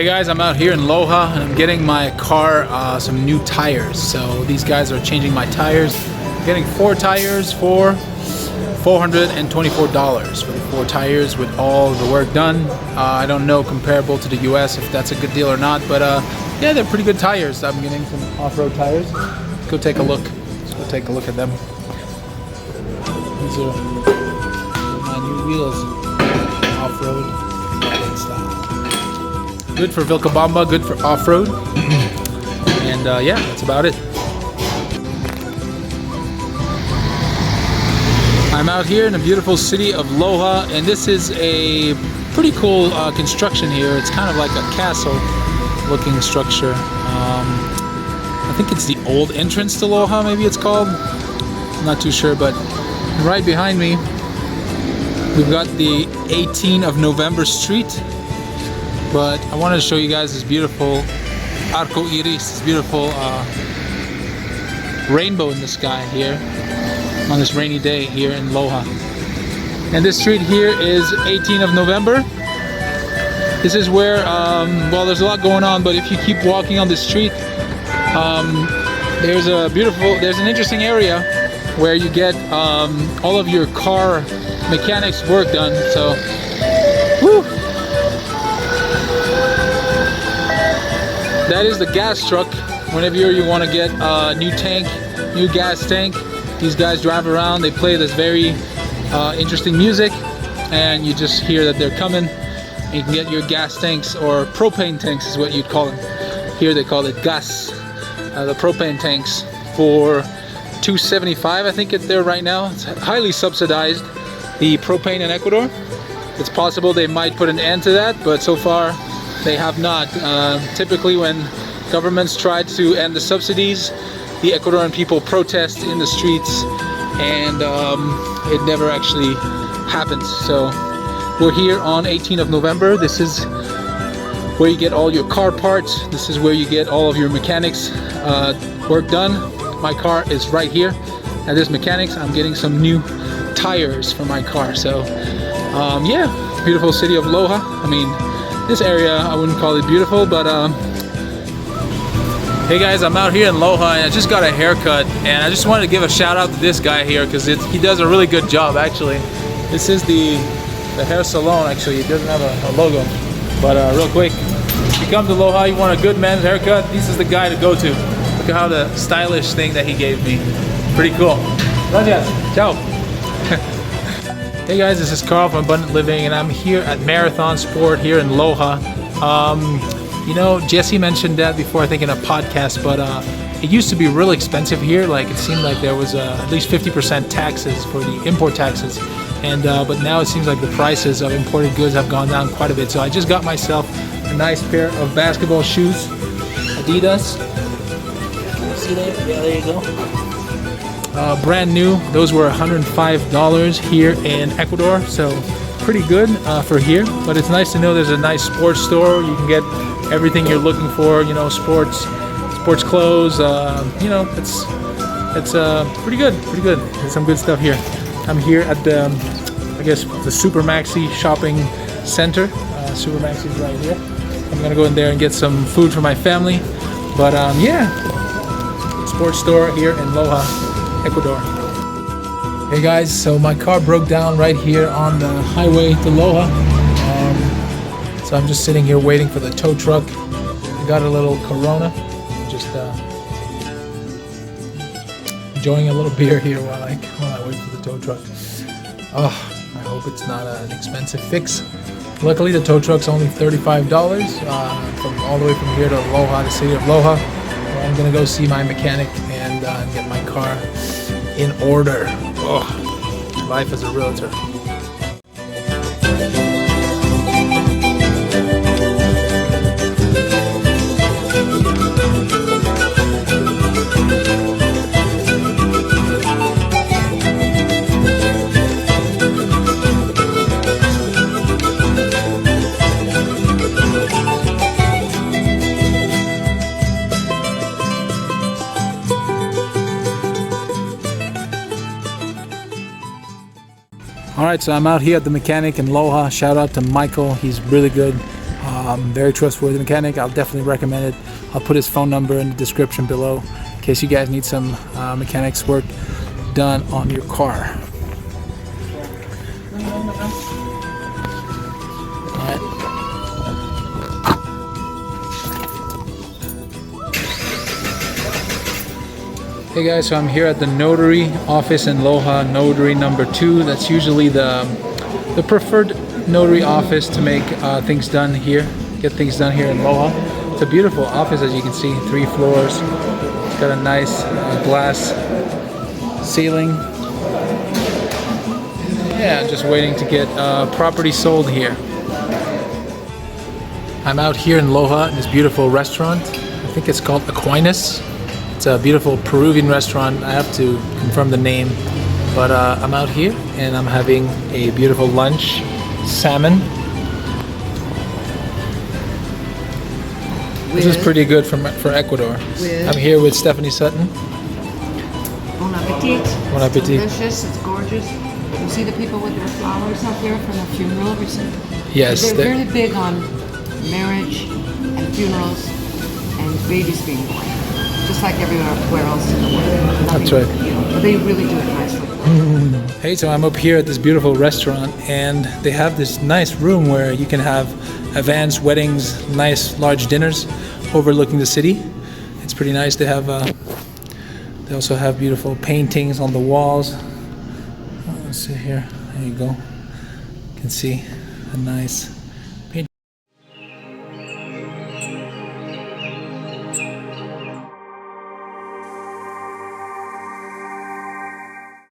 Hey guys, I'm out here in Loja and I'm getting my car some new tires. So these guys are changing my tires. I'm getting 4 tires for $424 for the 4 tires with all the work done. I don't know comparable to the US if that's a good deal or not, but yeah, they're pretty good tires. I'm getting some off-road tires. Let's go take a look. Let's go take a look at them. These are my new wheels, off-road style. Good for Vilcabamba, good for off-road. And yeah, that's about it. I'm out here in the beautiful city of Loja, and this is a pretty cool construction here. It's kind of like a castle looking structure. I think it's the old entrance to Loja, maybe it's called. I'm not too sure, but right behind me we've got the 18th of November street. But I wanted to show you guys this beautiful arco iris, this beautiful rainbow in the sky here on this rainy day here in Loja. And this street here is 18th of November. This is where, well, there's a lot going on, but if you keep walking on this street, there's an interesting area where you get all of your car mechanics work done. So, whew. That is the gas truck. Whenever you want to get a new tank, new gas tank, these guys drive around, they play this very interesting music, and you just hear that they're coming. And you can get your gas tanks, or propane tanks is what you'd call them. Here they call it gas. The propane tanks for $2.75, I think they're right now. It's highly subsidized, the propane in Ecuador. It's possible they might put an end to that, but so far they have not. Typically when governments try to end the subsidies, the Ecuadorian people protest in the streets, and it never actually happens. So we're here on 18th of November. This is where you get all your car parts. This is where you get all of your mechanics work done. My car is right here at this mechanics. I'm getting some new tires for my car. So yeah, beautiful city of Loja. I mean, this area I wouldn't call it beautiful, but hey guys, I'm out here in Loja and I just got a haircut, and I just wanted to give a shout out to this guy here because he does a really good job actually. This is the hair salon. Actually, it doesn't have a logo, but real quick, if you come to Loja, you want a good man's haircut, this is the guy to go to. Look at how the stylish thing that he gave me. Pretty cool. Gracias. Ciao. Hey guys, this is Carl from Abundant Living, and I'm here at Marathon Sport here in Loja. You know, Jesse mentioned that before, I think in a podcast, but it used to be really expensive here. Like, it seemed like there was at least 50% taxes for the import taxes, and but now it seems like the prices of imported goods have gone down quite a bit. So I just got myself a nice pair of basketball shoes, Adidas. See there? Yeah, there you go. Brand new. Those were $105 here in Ecuador, so pretty good for here. But it's nice to know there's a nice sports store. You can get everything you're looking for. You know, sports clothes. You know, it's pretty good. Pretty good. There's some good stuff here. I'm here at the, I guess, the Super Maxi shopping center. Super Maxi is right here. I'm gonna go in there and get some food for my family. But yeah, sports store here in Loja, Ecuador. Hey guys, so my car broke down right here on the highway to Loja. So I'm just sitting here waiting for the tow truck. I got a little Corona, just enjoying a little beer here while I wait for the tow truck. Oh, I hope it's not an expensive fix. Luckily the tow truck's only $35 from all the way from here to Loja, the city of Loja. So I'm gonna go see my mechanic and get my car in order. Oh, life as a realtor. Alright, so I'm out here at the mechanic in Loja. Shout out to Michael, he's really good. Very trustworthy mechanic. I'll definitely recommend it. I'll put his phone number in the description below in case you guys need some mechanics work done on your car. Alright. Hey guys, so I'm here at the notary office in Loja, notary number 2. That's usually the preferred notary office to make things done here, get things done here in Loja. It's a beautiful office, as you can see, 3 floors. It's got a nice glass ceiling. Yeah, just waiting to get property sold here. I'm out here in Loja in this beautiful restaurant. I think it's called Aquinas. It's a beautiful Peruvian restaurant. I have to confirm the name, but I'm out here and I'm having a beautiful lunch, salmon. This is pretty good for Ecuador. I'm here with Stephanie Sutton. Bon appetit. Bon appetit. It's delicious. It's gorgeous. You see the people with their flowers out there from the funeral recently? Yes. They're very big on marriage and funerals and babies being born. Just like everywhere else in the world. That's right. But they really do it nicely. Hey, so I'm up here at this beautiful restaurant and they have this nice room where you can have events, weddings, nice large dinners overlooking the city. It's pretty nice. They also have beautiful paintings on the walls. Let's see here. There you go. You can see a nice